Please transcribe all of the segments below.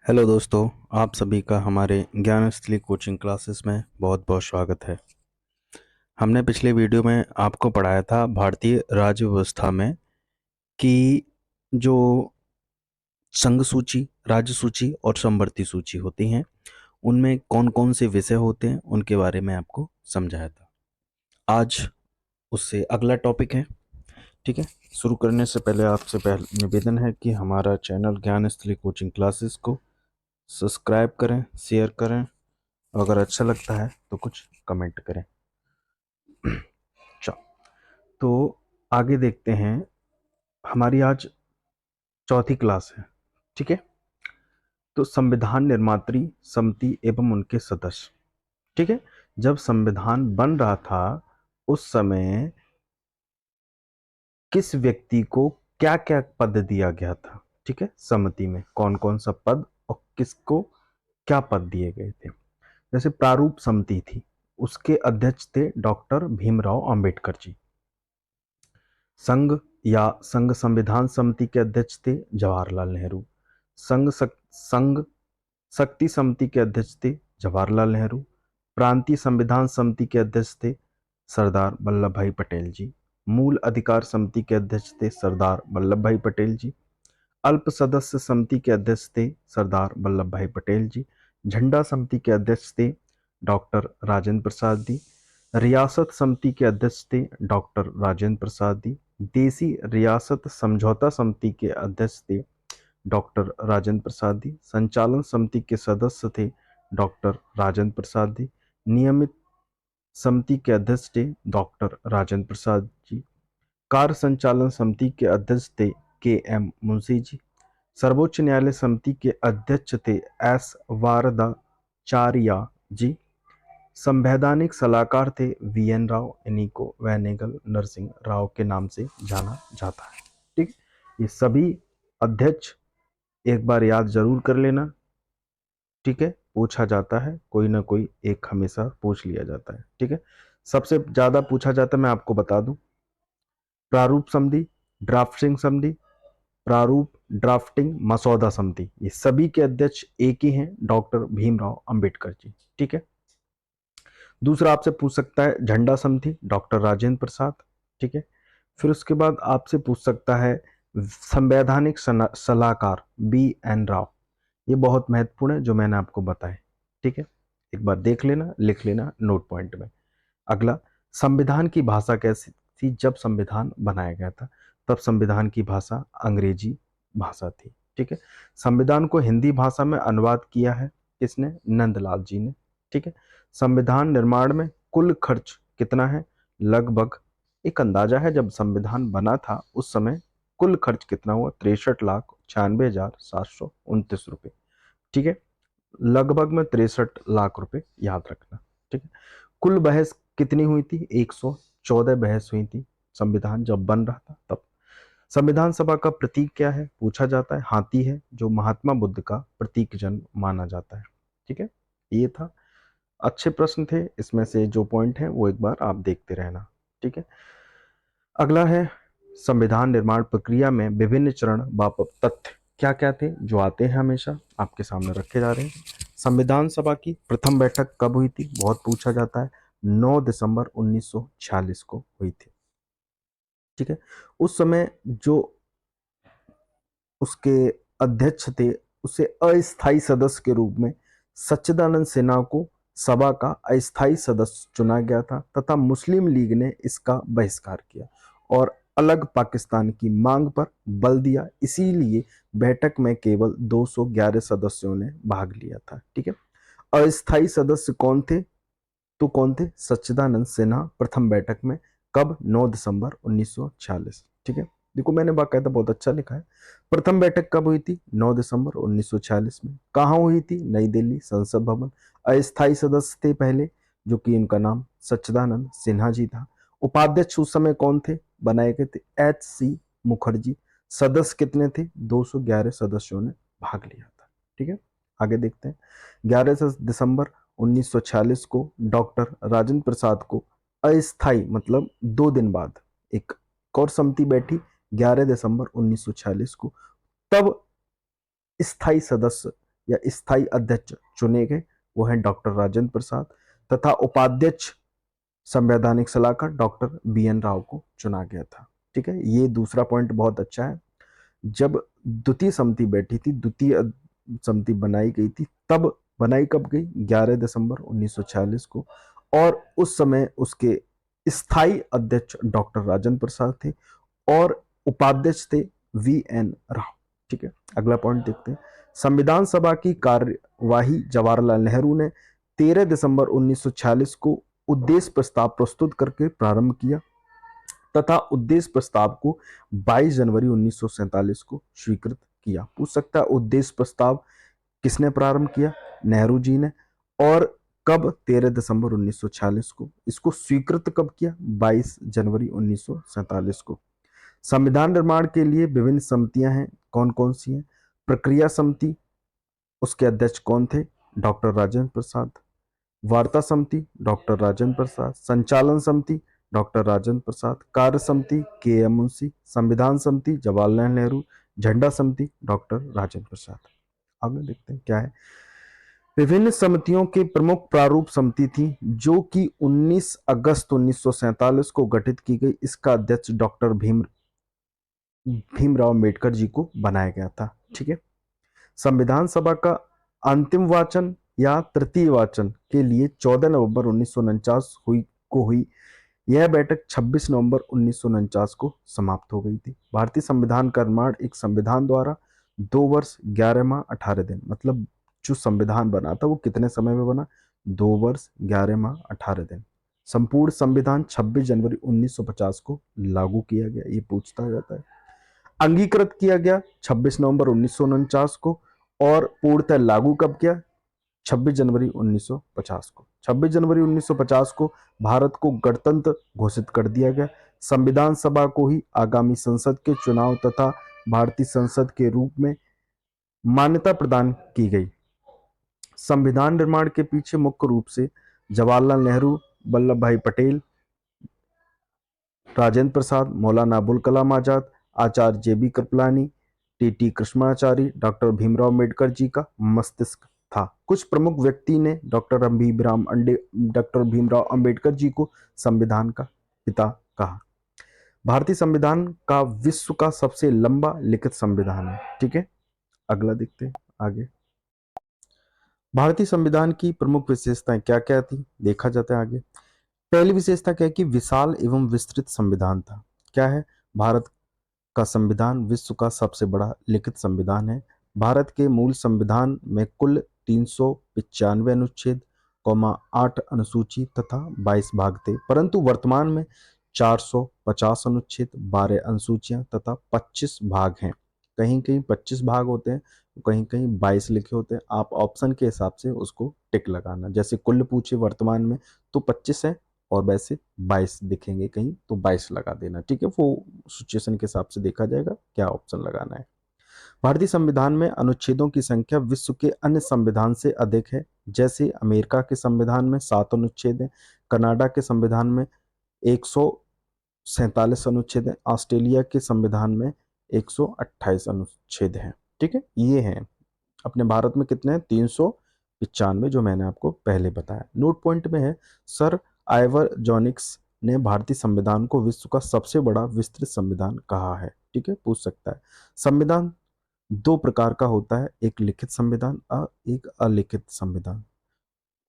Hello दोस्तों, आप सभी का हमारे ज्ञानस्थली कोचिंग क्लासेस में बहुत बहुत स्वागत है। हमने पिछले वीडियो में आपको पढ़ाया था भारतीय राज्य व्यवस्था में कि जो संघ सूची, राज्य सूची और समवर्ती सूची होती हैं, उनमें कौन कौन से विषय होते हैं उनके बारे में आपको समझाया था। आज उससे अगला टॉपिक है। ठीक है, शुरू करने से पहले आपसे पहले निवेदन है कि हमारा चैनल ज्ञानस्थली कोचिंग क्लासेस को सब्सक्राइब करें, शेयर करें, अगर अच्छा लगता है तो कुछ कमेंट करें। अच्छा, तो आगे देखते हैं। हमारी आज चौथी क्लास है। ठीक है, तो संविधान निर्मात्री समिति एवं उनके सदस्य। ठीक है, जब संविधान बन रहा था उस समय किस व्यक्ति को क्या क्या पद दिया गया था। ठीक है, समिति में कौन कौन सा पद और किसको क्या पद दिए गए थे। जैसे प्रारूप समिति थी, उसके अध्यक्ष थे डॉक्टर भीमराव अंबेडकर जी। संघ या संघ संविधान समिति के अध्यक्ष थे जवाहरलाल नेहरू। संघ शक्ति समिति के अध्यक्ष थे जवाहरलाल नेहरू। प्रांतीय संविधान समिति के अध्यक्ष थे सरदार वल्लभ भाई पटेल जी। मूल अधिकार समिति के अध्यक्ष थे सरदार वल्लभ भाई पटेल जी। अल्प सदस्य समिति के अध्यक्ष थे सरदार वल्लभ भाई पटेल जी। झंडा समिति के अध्यक्ष थे डॉक्टर राजेंद्र प्रसाद जी। रियासत समिति के अध्यक्ष थे डॉक्टर राजेंद्र प्रसाद जी। देसी रियासत समझौता समिति के अध्यक्ष थे डॉक्टर राजेंद्र प्रसाद जी। संचालन समिति के सदस्य थे डॉक्टर राजेंद्र प्रसाद जी। नियमित समिति के अध्यक्ष थे डॉक्टर राजेंद्र प्रसाद जी। कार्य संचालन समिति के अध्यक्ष थे के एम मुंशी जी। सर्वोच्च न्यायालय समिति के अध्यक्ष थे एस वारदाचार्य जी। संवैधानिक सलाहकार थे वी एन राव, इन्हीं को वैनेगल नरसिंह राव के नाम से जाना जाता है। ठीक, ये सभी अध्यक्ष एक बार याद जरूर कर लेना। ठीक है, पूछा जाता है, कोई ना कोई एक हमेशा पूछ लिया जाता है। ठीक है, सबसे ज्यादा पूछा जाता है, मैं आपको बता दूं, प्रारूप समिति, ड्राफ्टिंग समिति, प्रारूप ड्राफ्टिंग मसौदा समिति, ये सभी के अध्यक्ष एक ही हैं, डॉक्टर भीमराव अंबेडकर जी। ठीक है, दूसरा आपसे पूछ सकता है झंडा समिति, डॉक्टर राजेंद्र प्रसाद। ठीक है, फिर उसके बाद आपसे पूछ सकता है संवैधानिक सलाहकार बी एन राव। ये बहुत महत्वपूर्ण है जो मैंने आपको बताया। ठीक है, एक बार देख लेना, लिख लेना नोट पॉइंट में। अगला, संविधान की भाषा कैसी थी। जब संविधान बनाया गया था तब संविधान की भाषा अंग्रेजी भाषा थी। ठीक है, संविधान को हिंदी भाषा में अनुवाद किया है किसने? नंदलाल जी ने। ठीक है, संविधान निर्माण में कुल खर्च कितना है? लगभग, एक अंदाजा है, जब संविधान बना था उस समय कुल खर्च कितना हुआ? 63,96,729 रुपए। ठीक है, लगभग में 63 लाख रुपए, याद रखना। ठीक है, कुल बहस कितनी हुई थी? 114 बहस हुई थी संविधान जब बन रहा था तब। संविधान सभा का प्रतीक क्या है? पूछा जाता है। हाथी है, जो महात्मा बुद्ध का प्रतीक जन्म माना जाता है। ठीक है, ये था। अच्छे प्रश्न थे, इसमें से जो पॉइंट है वो एक बार आप देखते रहना। ठीक है, अगला है संविधान निर्माण प्रक्रिया में विभिन्न चरण व तथ्य क्या क्या थे जो आते हैं, हमेशा आपके सामने रखे जा रहे हैं। संविधान सभा की प्रथम बैठक कब हुई थी? बहुत पूछा जाता है। 9 दिसंबर 1946 को हुई थी। ठीक है, उस समय जो उसके अध्यक्ष थे उसे अस्थायी सदस्य के रूप में सच्चिदानंद सिन्हा को सभा का अस्थायी सदस्य चुना गया था तथा मुस्लिम लीग ने इसका बहिष्कार किया और अलग पाकिस्तान की मांग पर बल दिया। इसीलिए बैठक में केवल 211 सदस्यों ने भाग लिया था। ठीक है, अस्थायी सदस्य कौन थे? तो कौन थे? सच्चिदानंद सिन्हा प्रथम बैठक में। कब? 9 दिसंबर 1946। ठीक है, देखो मैंने बाकायदा बहुत अच्छा लिखा है। प्रथम बैठक कब हुई थी? 9 दिसंबर 1946 में। कहाँ हुई थी? नई दिल्ली, संसद भवन। अस्थायी सदस्य थे पहले, जो कि इनका नाम सच्चिदानंद सिन्हा जी था। उपाध्यक्ष उस समय कौन थे बनाए गए थे? H C Mukherjee. सदस्य कितने थे? 211 सदस्यों ने भाग लिया था। ठीक है, आगे देखते हैं। 11 दिसंबर 1946 को डॉक्टर राजेंद्र प्रसाद को अस्थाई, मतलब 2 दिन बाद, एक और समिति बैठी 11 दिसंबर 1946 को। तब स्थायी सदस्य या स्थायी अध्यक्ष चुने गए, वो हैं डॉक्टर राजेंद्र प्रसाद, तथा उपाध्यक्ष संवैधानिक सलाहकार डॉक्टर BN राव को चुना गया था। ठीक है, ये दूसरा पॉइंट बहुत अच्छा है। जब द्वितीय समिति बैठी थी, द्वितीय समिति बनाई गई थी, तब बनाई कब गई? 11 दिसंबर 1946 को, और उस समय उसके स्थायी अध्यक्ष डॉक्टर राजेंद्र प्रसाद थे और उपाध्यक्ष थे VN राव। ठीक है, अगला पॉइंट देखते हैं। संविधान सभा की कार्यवाही जवाहरलाल नेहरू ने 13 दिसंबर 1946 को उद्देश्य प्रस्ताव प्रस्तुत करके प्रारंभ किया तथा उद्देश्य प्रस्ताव को 22 जनवरी 1947 को स्वीकृत किया। पूछ सकता है उद्देश्य प्रस्ताव किसने प्रारंभ किया? नेहरू जी ने। और कब? 13 दिसंबर 1946 को। इसको स्वीकृत कब किया? 22 जनवरी 1947 को। संविधान निर्माण के लिए विभिन्न समितियां हैं, कौन कौन सी हैं? प्रक्रिया समिति, उसके अध्यक्ष कौन थे? डॉक्टर राजेंद्र प्रसाद। वार्ता समिति, डॉक्टर राजेंद्र प्रसाद। संचालन समिति, डॉक्टर राजेंद्र प्रसाद। कार्य समिति, KM मुंशी। संविधान समिति, जवाहरलाल नेहरू। झंडा समिति, डॉक्टर राजेंद्र प्रसाद। आगे देखते हैं क्या है। विभिन्न समितियों के प्रमुख प्रारूप समिति थी, जो कि 19 अगस्त 1947 को गठित की गई। इसका अध्यक्ष डॉक्टर भीमराव अम्बेडकर जी को बनाया गया था। ठीक है, संविधान सभा का अंतिम वाचन या तृतीय वाचन के लिए 14 नवंबर 1949 हुई। यह बैठक 26 नवंबर 1949 को समाप्त हो गई थी। भारतीय संविधान का निर्माण एक संविधान द्वारा 2 वर्ष 11 माह 18 दिन, मतलब जो संविधान बना था वो कितने समय में बना? 2 वर्ष 11 माह 18 दिन। संपूर्ण संविधान 26 जनवरी 1950 को लागू किया गया, ये पूछता जाता है। अंगीकृत किया गया 26 नवंबर 1949 को, और पूर्णतः लागू कब किया? 26 जनवरी 1950 को। 26 जनवरी 1950 को भारत को गणतंत्र घोषित कर दिया गया। संविधान सभा को ही आगामी संसद के चुनाव तथा भारतीय संसद के रूप में मान्यता प्रदान की गई। संविधान निर्माण के पीछे मुख्य रूप से जवाहरलाल नेहरू, वल्लभ भाई Patel, Rajendra Prasad, Maulana Abul Kalam Azad, Acharya JB Kripalani, TT Krishnachari, doctor Bhimrao Ambedkar ji का मस्तिष्क था। कुछ प्रमुख व्यक्ति ने डॉक्टर भीमराव अम्बेडकर जी को संविधान का पिता कहा। भारतीय संविधान का विश्व का सबसे लंबा लिखित संविधान है। ठीक है, अगला देखते हैं आगे। भारतीय संविधान की प्रमुख विशेषताएं क्या क्या थी, देखा जाता है आगे। पहली विशेषता क्या है कि विशाल एवं विस्तृत संविधान था। क्या है? भारत का संविधान विश्व का सबसे बड़ा लिखित संविधान है। भारत के मूल संविधान में कुल 395 अनुच्छेद, 8 अनुसूची तथा 22 भाग थे, परंतु वर्तमान में 450 अनुच्छेद, 12 अनुसूचियां तथा 25 भाग हैं। कहीं कहीं 25 भाग होते हैं, कहीं कहीं 22 लिखे होते हैं। आप ऑप्शन के हिसाब से उसको टिक लगाना। जैसे कुल पूछे वर्तमान में तो 25 है, और वैसे 22 दिखेंगे कहीं तो 22 लगा देना। ठीक है, वो सिचुएशन के हिसाब से देखा जाएगा क्या ऑप्शन लगाना है। भारतीय संविधान में अनुच्छेदों की संख्या विश्व के अन्य संविधान से अधिक है। जैसे अमेरिका के संविधान में 7 अनुच्छेद हैं, कनाडा के संविधान में 147 अनुच्छेद हैं, ऑस्ट्रेलिया के संविधान में 128 अनुच्छेद हैं। ठीक है, ये हैं। अपने भारत में कितने हैं? 395, जो मैंने आपको पहले बताया। नोट पॉइंट में है, सर आइवर जॉनिक्स ने भारतीय संविधान को विश्व का सबसे बड़ा विस्तृत संविधान कहा है। ठीक है, पूछ सकता है। संविधान 2 प्रकार का होता है, एक लिखित संविधान और एक अलिखित संविधान।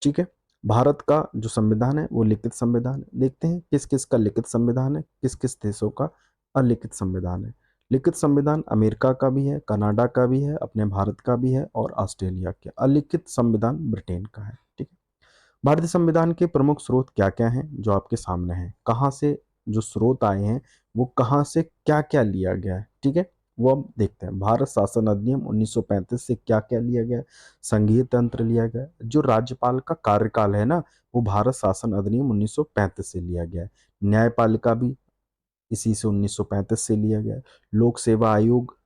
ठीक है, भारत का जो संविधान है वो लिखित संविधान है। देखते हैं किस किस का लिखित संविधान है, किस किस देशों का अलिखित संविधान है। लिखित संविधान अमेरिका का भी है, कनाडा का भी है, अपने भारत का भी है और ऑस्ट्रेलिया के। अलिखित संविधान ब्रिटेन का है। ठीक है, भारतीय संविधान के प्रमुख स्रोत क्या क्या हैं जो आपके सामने हैं, कहाँ से जो स्रोत आए हैं वो कहाँ से क्या क्या लिया गया है। ठीक है, वो हम देखते हैं। भारत शासन अधिनियम 1935 से क्या क्या लिया गया? संघीय तंत्र लिया गया। जो राज्यपाल का कार्यकाल है ना, वो भारत शासन अधिनियम 1935 से लिया गया है। न्यायपालिका भी इसी से 1935 से लिया गया है। लोक सेवा आयोग,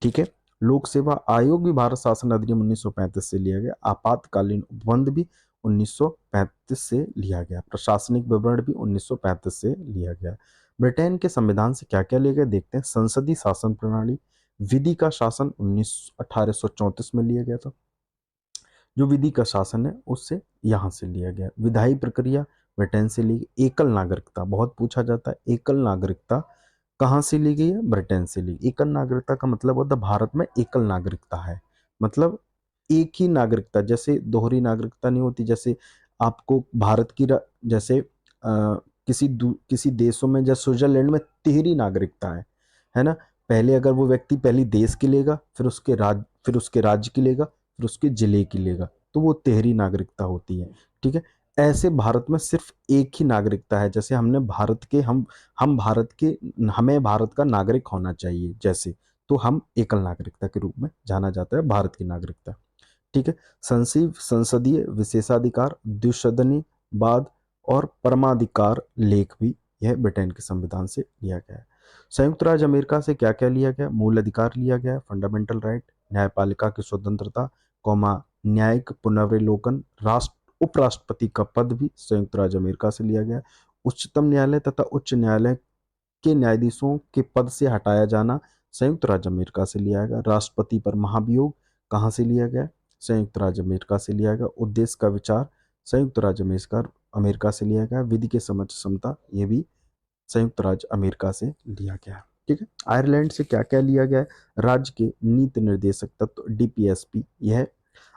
ठीक है, लोक सेवा आयोग भी भारत शासन अधिनियम 1935 से लिया गया। आपातकालीन उपबंध भी 1935 से लिया गया। प्रशासनिक विवरण भी 1935 से लिया गया। ब्रिटेन के संविधान से क्या क्या लिया गया देखते हैं। संसदीय शासन प्रणाली, विधि का शासन 1834 में लिया गया था। जो विधि का शासन है उससे यहाँ से लिया गया। विधायी प्रक्रिया ब्रिटेन से ली गई। एकल नागरिकता बहुत पूछा जाता है, एकल नागरिकता कहाँ से ली गई है? ब्रिटेन से ली। एकल नागरिकता का मतलब होता है भारत में एकल नागरिकता है, मतलब एक ही नागरिकता, जैसे दोहरी नागरिकता नहीं होती, जैसे आपको भारत की जैसे किसी देशों में, जैसे स्विट्जरलैंड में तिहरी नागरिकता है ना। पहले अगर वो व्यक्ति पहली देश की लेगा, फिर उसके राज्य की लेगा, फिर उसके जिले की लेगा, तो वो तिहरी नागरिकता होती है। ठीक है, ऐसे भारत में सिर्फ एक ही नागरिकता है। जैसे हमने भारत के हम भारत के हमें भारत का नागरिक होना चाहिए जैसे, तो हम एकल नागरिकता के रूप में जाना जाता है भारत की नागरिकता। ठीक है, संसदीय विशेषाधिकार, द्विसदनी वाद और परमाधिकार लेख भी यह ब्रिटेन के संविधान से लिया गया है। संयुक्त राज्य अमेरिका से क्या क्या लिया गया? मूल अधिकार लिया गया, फंडामेंटल राइट, न्यायपालिका की स्वतंत्रता, न्यायिक पुनर्विलोकन, उपराष्ट्रपति का पद भी संयुक्त राज्य अमेरिका से लिया गया। उच्चतम न्यायालय तथा उच्च न्यायालय के न्यायाधीशों के पद से हटाया जाना संयुक्त राज्य अमेरिका से लिया गया। राष्ट्रपति पर महाभियोग कहाँ से लिया गया? संयुक्त राज्य अमेरिका से लिया गया। उद्देश्य का विचार संयुक्त राज्य अमेरिका से लिया गया। विधि के समझ क्षमता ये भी संयुक्त राज्य अमेरिका से लिया गया। ठीक है, आयरलैंड से क्या क्या लिया गया है? राज्य के नीति निर्देशक तत्व डीपीएसपी, यह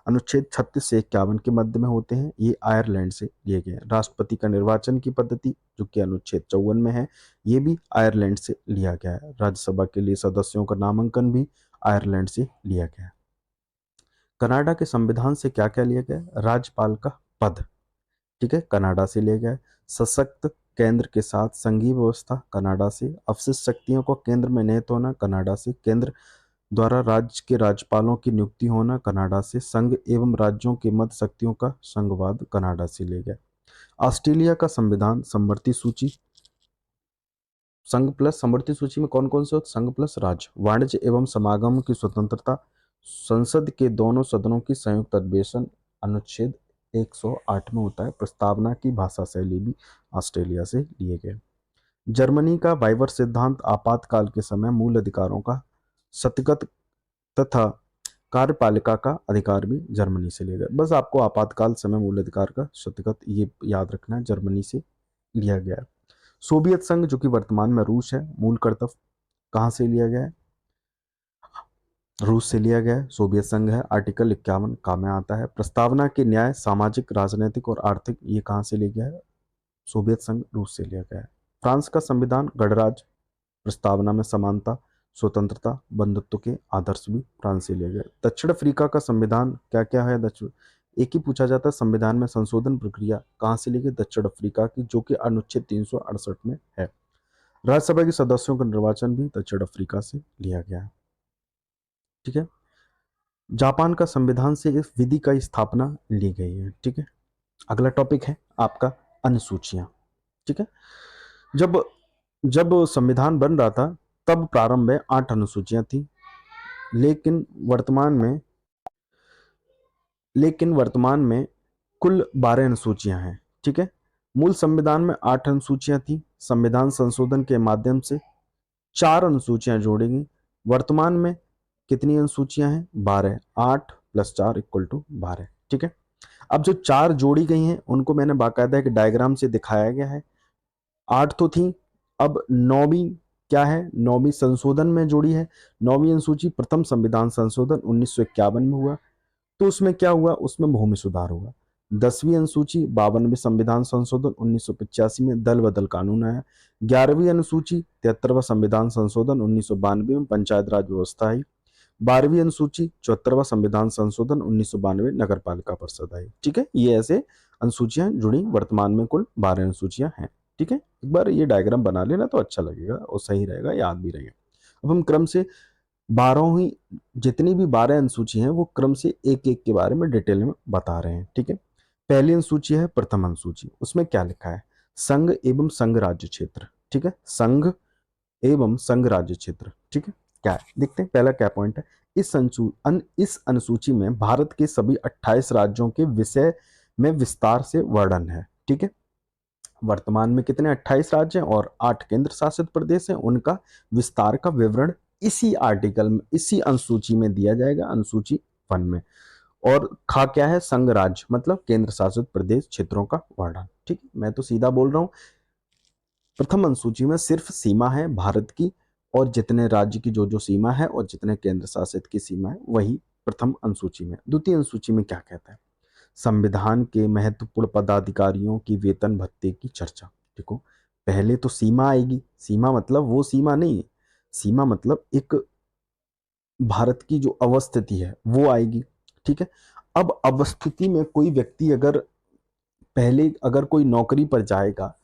अनुच्छेद 36 से 51 के मध्य में होते हैं, ये आयरलैंड से लिए गए हैं। राष्ट्रपति का निर्वाचन की पद्धति जो कि अनुच्छेद 54 में है, ये भी आयरलैंड से लिया गया है। राज्यसभा के लिए सदस्यों का नामांकन भी आयरलैंड से लिया गया है। कनाडा के संविधान से क्या क्या लिया गया? राज्यपाल का पद, ठीक है, कनाडा से लिया गया है। सशक्त केंद्र के साथ संघीय व्यवस्था, कनाडा से। अवशिष्ट शक्तियों को केंद्र में निहित होना, कनाडा से। केंद्र द्वारा राज्य के राज्यपालों की नियुक्ति होना, कनाडा से। संघ एवं राज्यों के मध्य शक्तियों का संघवाद, कनाडा से लिया गया। ऑस्ट्रेलिया का संविधान समवर्ती सूची, संघ प्लस समवर्ती सूची में कौन कौन से होते? संघ प्लस राज्य। वाणिज्य एवं समागम की स्वतंत्रता, संसद के दोनों सदनों की संयुक्त अधिवेशन अनुच्छेद 108 में होता है। प्रस्तावना की भाषा शैली भी ऑस्ट्रेलिया से लिए गए। जर्मनी का वाइवर सिद्धांत, आपातकाल के समय मूल अधिकारों का सत्यागत तथा कार्यपालिका का अधिकार भी जर्मनी से लिया गया। बस आपको आपातकाल समय मूल अधिकार का सत्यागत ये याद रखना है, जर्मनी से लिया गया है। सोवियत संघ जो कि वर्तमान में रूस है, मूल कर्तव्य कहाँ से लिया गया है? रूस से लिया गया है। सोवियत संघ है, आर्टिकल 51 काम में आता है। प्रस्तावना के न्याय, सामाजिक, राजनीतिक और आर्थिक, ये कहाँ से लिया गया है? सोवियत संघ, रूस से लिया गया है। फ्रांस का संविधान गणराज्य, प्रस्तावना में समानता, स्वतंत्रता, बंधुत्व के आदर्श भी फ्रांस से लिया गया। दक्षिण अफ्रीका का संविधान क्या क्या है? दक्षिण एक ही पूछा जाता है, संविधान में संशोधन प्रक्रिया कहाँ से ली गई? दक्षिण अफ्रीका की, जो कि अनुच्छेद 368 में है। राज्यसभा के सदस्यों का निर्वाचन भी दक्षिण अफ्रीका से लिया गया है। ठीक है, जापान का संविधान से इस विधि का स्थापना ली गई है। ठीक है, अगला टॉपिक है आपका अनुसूचियां। ठीक है, जब जब संविधान बन रहा था तब प्रारंभ में 8 अनुसूचियां थी, लेकिन वर्तमान में कुल 12 अनुसूचियां हैं। ठीक है, मूल संविधान में 8 अनुसूचियां थी। संविधान संशोधन के माध्यम से 4 अनुसूचियां जोड़ी गई। वर्तमान में कितनी अनुसूचियां हैं? 12। 8 + 4 = 12। ठीक है, अब जो 4 जोड़ी गई हैं उनको मैंने बाकायदा एक डायग्राम से दिखाया गया है। 8 तो थी, अब 9वीं क्या है? 9वीं संशोधन में जोड़ी है। 9वीं अनुसूची प्रथम संविधान संशोधन 1951 में हुआ, तो उसमें क्या हुआ? उसमें भूमि सुधार हुआ। 10वीं अनुसूची 52वें संविधान संशोधन 1985 में दल बदल कानून आया। 11वीं अनुसूची 73वां संविधान संशोधन 1992 में पंचायत राज व्यवस्था आई। 12वीं अनुसूची 74वां संविधान संशोधन 1992 नगर पालिका परिषद आई। ठीक है, ये ऐसे अनुसूचियां जुड़ी, वर्तमान में कुल 12 अनुसूचियां हैं। ठीक है, एक बार ये डायग्राम बना लेना तो अच्छा लगेगा और सही रहेगा, याद भी रहेगा। अब हम क्रम से 12 ही, जितनी भी 12 अनुसूची हैं वो क्रम से एक एक के बारे में डिटेल में बता रहे हैं। ठीक है, पहली अनुसूची है प्रथम अनुसूची। उसमें क्या लिखा है? संघ एवं संघ राज्य क्षेत्र। ठीक है, संघ एवं संघ राज्य क्षेत्र। ठीक है, क्या है देखते हैं। पहला क्या पॉइंट है? इस अनुसूची में भारत के सभी 28 राज्यों के विषय में विस्तार से वर्णन है। ठीक है, वर्तमान में कितने? 28 राज्य हैं और 8 केंद्र शासित प्रदेश हैं। उनका विस्तार का विवरण इसी आर्टिकल में, इसी अनुसूची में दिया जाएगा, अनुसूची 1 में। और खा क्या है, संघ राज्य मतलब केंद्र शासित प्रदेश क्षेत्रों का वर्णन। ठीक है, मैं तो सीधा बोल रहा हूं। प्रथम अनुसूची में सिर्फ सीमा है भारत की, और जितने राज्य की जो जो सीमा है और जितने केंद्र शासित की सीमा है वही प्रथम अनुसूची में। द्वितीय अनुसूची में क्या कहता है, संविधान के महत्वपूर्ण पदाधिकारियों की वेतन भत्ते की चर्चा। देखो, पहले तो सीमा आएगी, सीमा मतलब वो सीमा नहीं है, सीमा मतलब एक भारत की जो अवस्थिति है वो आएगी। ठीक है, अब अवस्थिति में कोई व्यक्ति अगर पहले अगर कोई नौकरी पर जाएगा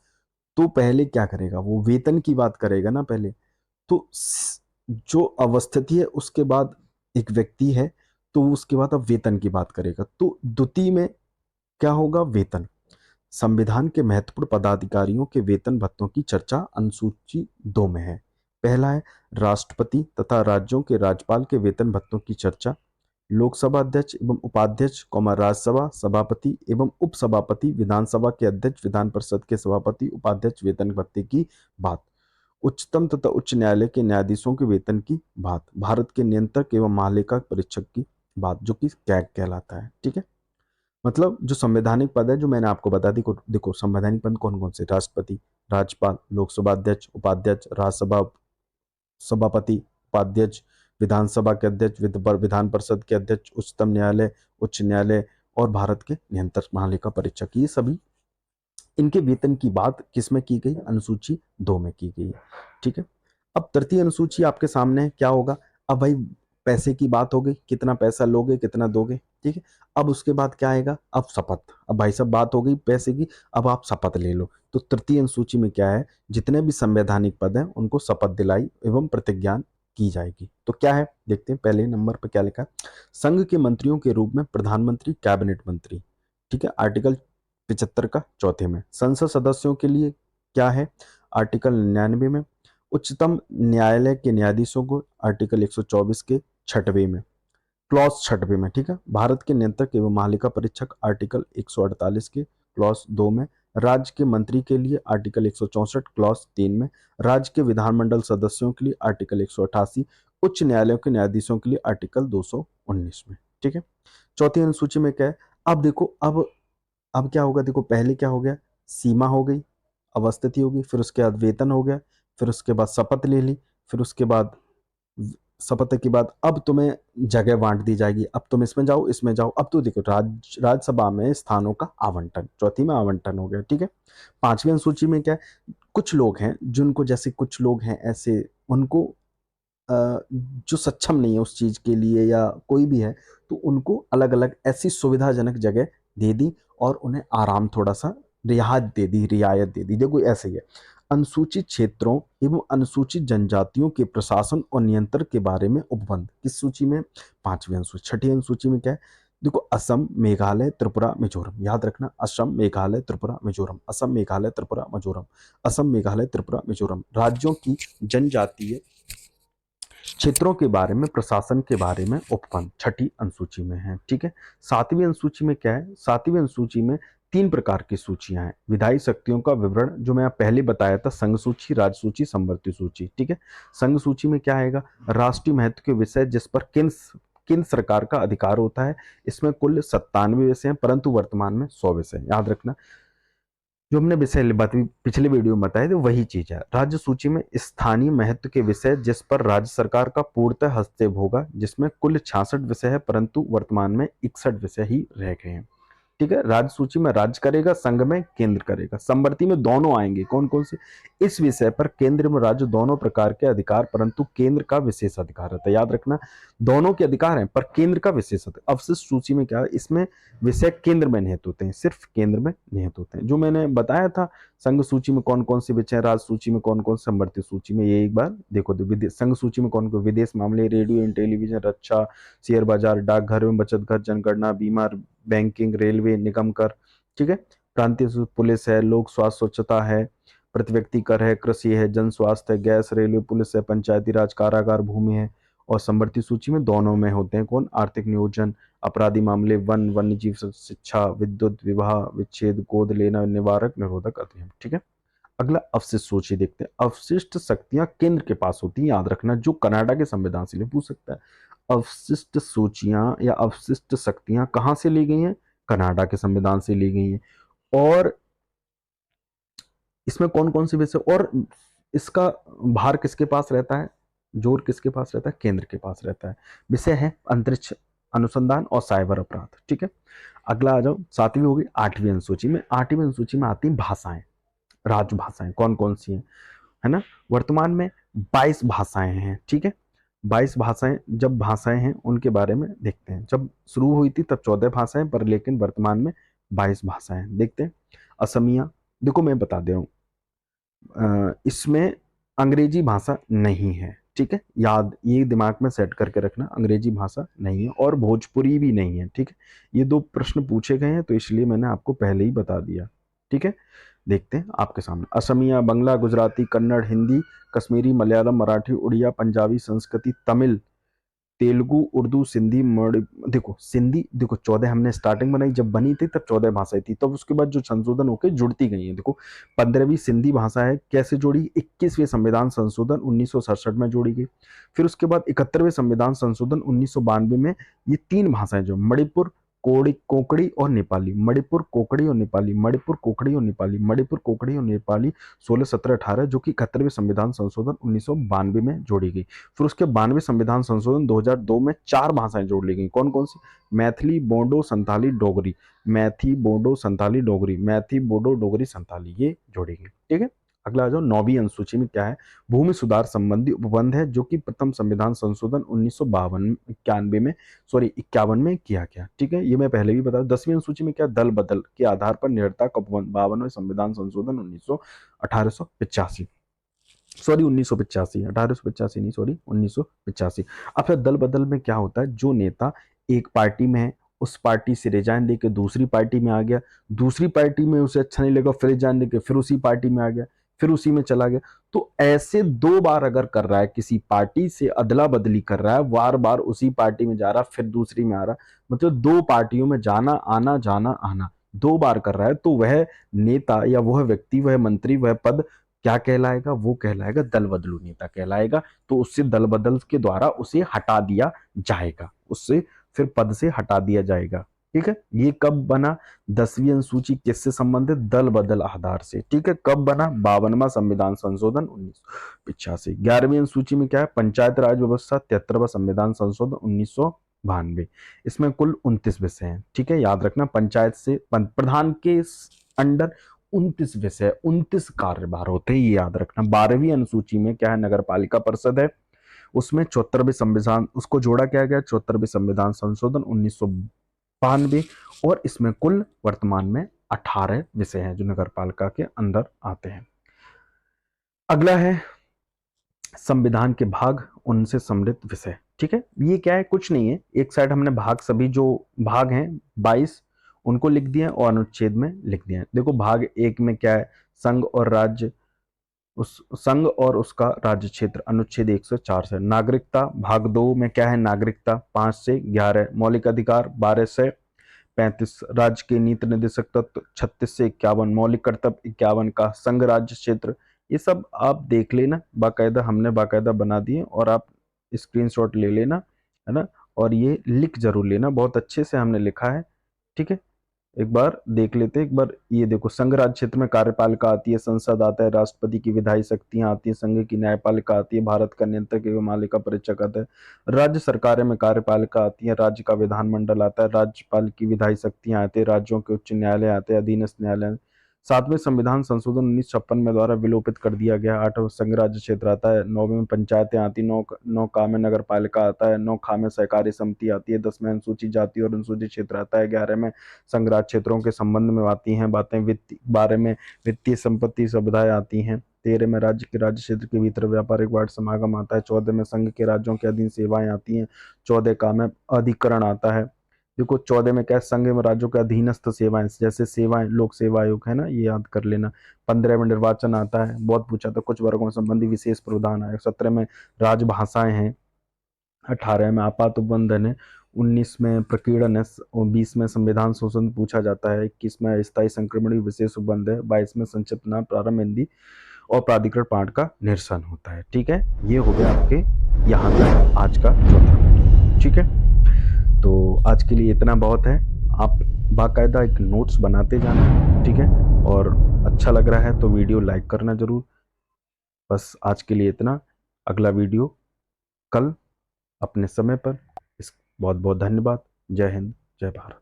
तो पहले क्या करेगा, वो वेतन की बात करेगा ना पहले। तो जो अवस्थिति है उसके बाद एक व्यक्ति है, तो उसके बाद अब वेतन की बात करेगा। तो द्वितीय में क्या होगा, वेतन। संविधान के महत्वपूर्ण पदाधिकारियों के वेतन भत्तों की चर्चा अनुसूची 2 में है। पहला है राष्ट्रपति तथा राज्यों के राज्यपाल के वेतन भत्तों की चर्चा, लोकसभा अध्यक्ष एवं उपाध्यक्ष, राज्यसभा सभापति एवं उपसभापति, विधानसभा के अध्यक्ष, विधान परिषद के सभापति उपाध्यक्ष वेतन भत्ते की बात, उच्चतम तथा उच्च न्यायालय के न्यायाधीशों के वेतन की बात, भारत के नियंत्रक एवं महालेखा परीक्षक की बात, जो कि कैग कहलाता है। ठीक है, मतलब जो संवैधानिक पद है जो मैंने आपको बता दी, देखो संवैधानिक पद कौन कौन से, राष्ट्रपति, राज्यपाल, लोकसभा अध्यक्ष, उपाध्यक्ष, राज्यसभा सभापति, उपाध्यक्ष, विधानसभा के अध्यक्ष, विधान परिषद के अध्यक्ष, उच्चतम न्यायालय, उच्च न्यायालय और भारत के नियंत्रक महालेखा परीक्षक, ये सभी इनके वेतन की बात किसमें की गई, अनुसूची 2 में की गई। ठीक है, अब तृतीय अनुसूची आपके सामने है, क्या होगा। अब भाई पैसे की बात हो गई, कितना पैसा लोगे कितना दोगे। ठीक है, अब उसके बाद क्या आएगा, अब शपथ। अब भाई सब बात हो गई पैसे की, अब आप शपथ ले लो। तो तृतीय अनुसूची में क्या है, जितने भी संवैधानिक पद हैं उनको शपथ दिलाई एवं प्रतिज्ञा की जाएगी। तो क्या है देखते हैं, पहले नंबर पर क्या लिखा है, संघ के मंत्रियों के रूप में प्रधानमंत्री, कैबिनेट मंत्री। ठीक है, आर्टिकल 75 का चौथे में। संसद सदस्यों के लिए क्या है, आर्टिकल 99 में। उच्चतम न्यायालय के न्यायाधीशों को आर्टिकल 124 के छठवें में, क्लॉज छठवें में। ठीक है, भारत के नियंत्रक एवं महालेखा परीक्षक आर्टिकल 148 के क्लॉज 2 में। राज्य के मंत्री के लिए आर्टिकल 164 क्लॉज 3 में। राज्य के विधानमंडल सदस्यों के लिए आर्टिकल 188। उच्च न्यायालयों के न्यायाधीशों के लिए आर्टिकल 219 में। ठीक है, चौथी अनुसूची में क्या है, अब देखो, अब क्या होगा, देखो पहले क्या हो गया, सीमा हो गई, अवस्थिति होगी, फिर उसके बाद वेतन हो गया, फिर उसके बाद शपथ ले ली, फिर उसके बाद शपथ के बाद अब तुम्हें जगह बांट दी जाएगी, अब तुम इसमें जाओ इसमें जाओ। अब तो देखो राज्यसभा में स्थानों का आवंटन, चौथी में आवंटन हो गया। ठीक है, पांचवी अनुसूची में क्या है, कुछ लोग हैं जिनको, जैसे कुछ लोग हैं ऐसे, उनको जो सक्षम नहीं है उस चीज के लिए या कोई भी है, तो उनको अलग अलग ऐसी सुविधाजनक जगह दे दी और उन्हें आराम, थोड़ा सा रियायत दे दी। देखो ऐसे ही है, अनुसूचित क्षेत्रों एवं अनुसूचित जनजातियों के प्रशासन और नियंत्रण के बारे में उपबंध किस सूची में, पांचवी अनुसूची। छठी अनुसूची में क्या है, देखो असम, मेघालय, त्रिपुरा, मिजोरम, याद रखना, असम, मेघालय, त्रिपुरा, मिजोरम, असम, मेघालय, त्रिपुरा, मिजोरम, असम, मेघालय, त्रिपुरा, मिजोरम, राज्यों की जनजातीय क्षेत्रों के बारे में, प्रशासन के बारे में उपबंध छठी अनुसूची में है। ठीक है, सातवीं अनुसूची में क्या है, सातवीं अनुसूची में 3 प्रकार की सूचियां हैं। विधायी शक्तियों का विवरण, जो मैं पहले बताया था, संघ सूची, राज्य सूची, संवर्ती सूची। ठीक है, संघ सूची में क्या आएगा, राष्ट्रीय महत्व के विषय जिस पर केंद्र सरकार का अधिकार होता है। इसमें कुल 97 विषय हैं, परंतु वर्तमान में 100 विषय। याद रखना, जो हमने विषय पिछले वीडियो में बताए थे वही चीज है। राज्य सूची में स्थानीय महत्व के विषय जिस पर राज्य सरकार का पूर्णतः हस्तक्षेप होगा, जिसमें कुल 66 विषय है, परंतु वर्तमान में 61 विषय ही रह गए हैं। ठीक है, राज्य सूची में राज्य करेगा, संघ में केंद्र करेगा। समवर्ती में दोनों आएंगे, कौन कौन से, इस विषय पर केंद्र में राज्य दोनों प्रकार के अधिकार, परंतु केंद्र का विशेष अधिकार रहता है। याद रखना, दोनों के अधिकार हैं पर केंद्र का विशेष अधिकार। अवशिष्ट सूची में क्या है, इसमें विषय केंद्र में निहित होते हैं, सिर्फ केंद्र में निहित होते हैं। जो मैंने बताया था, संघ सूची में कौन कौन से विषय, राज्य सूची में कौन कौन, संवर्ती सूची में, ये एक बार देखो। संघ सूची में कौन कौन, विदेश मामले, radio and television, Raksha, share बाजार, डाकघर एवं बचत घर, जनगणना, बीमा, बैंकिंग, रेलवे, निगम कर। ठीक है, प्रांतीय पुलिस है, लोक स्वास्थ्य स्वच्छता है, प्रति व्यक्ति कर है, कृषि है, जन स्वास्थ्य है, गैस, रेलवे, पुलिस है, पंचायती राज, कारागार, भूमि है। और समवर्ती सूची में दोनों में होते हैं कौन, आर्थिक नियोजन, अपराधी मामले, वन, वन्य जीव शिक्षा, विद्युत, विवाह विच्छेद, गोद लेना, निवारक, निरोधक अधिनियम। ठीक है, अगला अवशिष्ट सूची देखते हैं। अवशिष्ट शक्तियां केंद्र के पास होती हैं, याद रखना, जो कनाडा के संविधान से पूछ सकता है। अवशिष्ट सूचियां या अवशिष्ट शक्तियां कहां से ली गई हैं? कनाडा के संविधान से ली गई हैं। और इसमें कौन कौन से विषय और इसका भार किसके पास रहता है, जोर किसके पास रहता है? केंद्र के पास रहता है। विषय है अंतरिक्ष अनुसंधान और साइबर अपराध। ठीक है, अगला आ जाओ, सातवीं होगी। आठवीं अनुसूची में, आठवीं अनुसूची में आती हैं भाषाएं, राजभाषाएं कौन कौन सी हैं, है ना। वर्तमान में 22 भाषाएं हैं। ठीक है, 22 भाषाएं, जब भाषाएं हैं उनके बारे में देखते हैं। जब शुरू हुई थी तब 14 भाषाएं, पर लेकिन वर्तमान में 22 भाषाएं देखते हैं। असमिया, देखो मैं बता दे रहा हूँ, इसमें अंग्रेजी भाषा नहीं है। ठीक है, याद ये दिमाग में सेट करके रखना, अंग्रेजी भाषा नहीं है और भोजपुरी भी नहीं है। ठीक है, ये दो प्रश्न पूछे गए हैं तो इसलिए मैंने आपको पहले ही बता दिया। ठीक है, देखते हैं आपके सामने। असमिया, बंगला, गुजराती, कन्नड़, हिंदी, कश्मीरी, मलयालम, मराठी, उड़िया, पंजाबी, संस्कृति, तमिल, तेलुगु, उर्दू, सिंधी, देखो सिंधी, देखो 14 हमने स्टार्टिंग बनाई, जब बनी थी तब 14 भाषाएं थी, तब उसके बाद जो संशोधन होकर जुड़ती गई है। देखो 15वीं सिंधी भाषा है, कैसे जोड़ी? 21वें संविधान संशोधन 1967 में जोड़ी गई। फिर उसके बाद 71वें संविधान संशोधन 1992 में ये 3 भाषाएं जो मणिपुर, कोकड़ी और नेपाली, मणिपुर, कोकड़ी और नेपाली, मणिपुर, कोकड़ी और नेपाली, मणिपुर, कोकड़ी और नेपाली 16, 17, 18, जो कि 71वें संविधान संशोधन 1992 में जोड़ी गई। फिर उसके 92वें संविधान संशोधन 2002 में 4 भाषाएं जोड़ ली गई। कौन कौन सी? मैथिली, बोडो, संथाली, डोगरी, मैथी, बोडो, संथाली, डोगरी, मैथी, बोडो, डोगरी, संथाली, ये जोड़ी गई। ठीक है, अगला आ जाओ, 9वीं अनुसूची में क्या है? भूमि सुधार संबंधी उपबंध है, जो कि प्रथम संविधान संशोधन 1951 में किया गया। ठीक है, ये मैं पहले भी बता। 10वीं अनुसूची में क्या? दल बदल के आधार पर निरता का उपबंध, 52वें संविधान संशोधन 1885, सॉरी 1985, 1885 नहीं, सॉरी 1985। अब फिर दल बदल में क्या होता है? जो नेता एक पार्टी में है, उस पार्टी से रिजाइन देके दूसरी पार्टी में आ गया, दूसरी पार्टी में उसे अच्छा नहीं लगा, फिर रिजाइन देके फिर उसी पार्टी में आ गया, फिर उसी में चला गया। तो ऐसे 2 बार अगर कर रहा है, किसी पार्टी से अदला बदली कर रहा है, बार बार उसी पार्टी में जा रहा, फिर दूसरी में आ रहा, मतलब 2 पार्टियों में जाना आना, जाना आना 2 बार कर रहा है, तो वह नेता या वह व्यक्ति, वह मंत्री, वह पद क्या कहलाएगा? वो कहलाएगा दल बदलू नेता कहलाएगा। तो उससे दल बदल के द्वारा उसे हटा दिया जाएगा, उससे फिर पद से हटा दिया जाएगा। ठीक है, ये कब बना? 10वीं अनुसूची किससे संबंधित? दल बदल आधार से। ठीक है, कब बना? 52वां संविधान संशोधन 1985। 11वीं अनुसूची में क्या है? पंचायत राज व्यवस्था, 73वां संविधान संशोधन 1992। इसमें कुल 29 विषय हैं। ठीक है, याद रखना, पंचायत से प्रधान के अंडर 29 विषय, 29 कार्यभार होते हैं, ये याद रखना। 12वीं अनुसूची में क्या है? नगर पालिका परिषद है, उसमें 74वें संविधान, उसको जोड़ा क्या गया? 74वें संविधान संशोधन 1992। और इसमें कुल वर्तमान में 18 विषय हैं जो नगर पालिका के अंदर आते हैं। अगला है संविधान के भाग, उनसे समृद्ध विषय। ठीक है, ये क्या है? कुछ नहीं है, एक साइड हमने भाग, सभी जो भाग हैं 22 उनको लिख दिए और अनुच्छेद में लिख दिए। देखो भाग 1 में क्या है? संघ और राज्य, उस संघ और उसका राज्य क्षेत्र, अनुच्छेद 104 से। नागरिकता, भाग 2 में क्या है? नागरिकता 5 से 11। मौलिक अधिकार 12 से 35। राज्य के नीति निर्देशक तत्व 36 से 51। मौलिक कर्तव्य 51 का। संघ राज्य क्षेत्र, ये सब आप देख लेना, बाकायदा हमने बाकायदा बना दिए और आप स्क्रीनशॉट ले लेना, है ना। और ये लिख जरूर लेना, बहुत अच्छे से हमने लिखा है। ठीक है, एक बार देख लेते हैं। एक बार ये देखो, संघ राज्य क्षेत्र में कार्यपालिका आती है, संसद आता है, राष्ट्रपति की विधायी शक्तियां आती है, संघ की न्यायपालिका आती है, भारत का नियंत्रक एवं मालिका परीक्षक आता है, राज्य सरकारें में कार्यपालिका आती है, राज्य का विधानमंडल आता है, राज्यपाल की विधायी शक्तियां आती है, राज्यों के उच्च न्यायालय आते हैं, अधीनस्थ न्यायालय। 7वें संविधान संशोधन 1956 में द्वारा विलोपित कर दिया गया। 8वां संघ राज्य क्षेत्र आता है। 9वें में पंचायतें आती, 9 में नगर पालिका आता है, 9 में सहकारी समिति आती है। 10 में अनुसूचित जाति और अनुसूचित क्षेत्र आता है। 11 में संघ राज्य क्षेत्रों के संबंध में आती हैं बातें। 12 में वित्तीय संपत्ति सुविधाएं आती हैं। 13 में राज्य के राज्य क्षेत्र के भीतर व्यापारिक वार्ड समागम आता है। 14 में संघ के राज्यों के अधीन सेवाएं आती हैं। 14 में अधिकरण आता है। देखो 14 में क्या? संघ में राज्यों के अधीनस्थ सेवाएं, जैसे सेवाएं, लोक सेवा आयोग है ना, ये याद कर लेना। 15 में निर्वाचन आता है, बहुत पूछा था, कुछ वर्गों संबंधी विशेष प्रावधान आयोग। 17 में राजभाषाएं हैं। 18 में आपात उपबंधन है। 19 में प्रकीर्णन है। 20 में संविधान शोषण पूछा जाता है। 21 में स्थायी संक्रमणी विशेष उपबंध है। 22 में संक्षिप्त नाम, प्रारंभ हिंदी और प्राधिकरण पाठ का निरसन होता है। ठीक है, ये हो गया आपके यहाँ तक आज का चौथा। ठीक है, तो आज के लिए इतना बहुत है। आप बाकायदा एक नोट्स बनाते जाना, ठीक है, और अच्छा लग रहा है तो वीडियो लाइक करना जरूर। बस आज के लिए इतना। अगला वीडियो कल अपने समय पर। इस बहुत बहुत धन्यवाद। जय हिंद, जय भारत।